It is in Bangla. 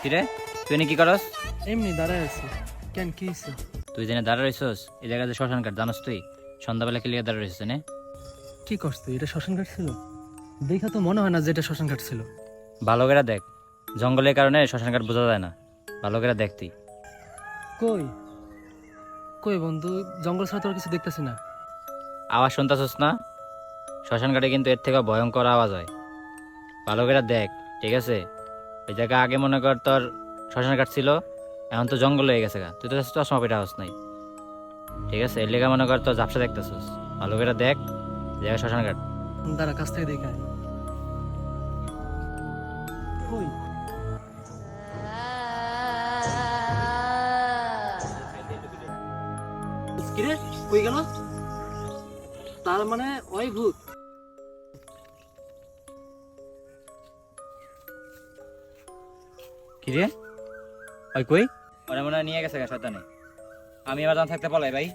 কিরে তুই এনে কি করস? এমনি দাঁড়ায় আছি। কেন কি হয়েছে? তুই জেনে দাঁড়া রইছস এই জায়গাতে শ্মশান ঘাট জানোস তুই? সন্ধ্যাবেলা কি লিগে দাঁড়া রইছিস নে? কি করছ তুই? এটা শ্মশান ঘাট ছিল? দেখা তো মনে হয় না যে এটা শ্মশান ঘাট ছিল। ভালো করে দেখ, জঙ্গলের কারণে শ্মশান ঘাট বোঝা যায় না। ভালো করে দেখ তুই। কই কই বন্ধু, জঙ্গল ছাড়া তো আর কিছু দেখতেছি না। আওয়াজ শুনতেছস না? শ্মশান ঘাটে কিন্তু এর থেকে ভয়ঙ্কর আওয়াজ হয়। ভালো করে দেখ, ঠিক আছে? ওই জায়গা আগে মনে কর তোর শ্মশান ঘাট ছিল, এখন তো জঙ্গল হয়ে গেছে গা। তুই তো চশমা পেটে আওয়াজ নাই, ঠিক আছে? এর লেগে মনে কর তোর ঝাপসা দেখতেছস। ভালো করে দেখ, জায়গা শ্মশান ঘাট। দাঁড়া, কাছ থেকে দেখা আয়। কই কিরে, কই গেল? তার মানে ওই ভূত। কিরে ওই কই? ওরা মনে হয় নিয়ে গেছে গা শয়তানে। আমি আবার জান থাকতে পলাই ভাই।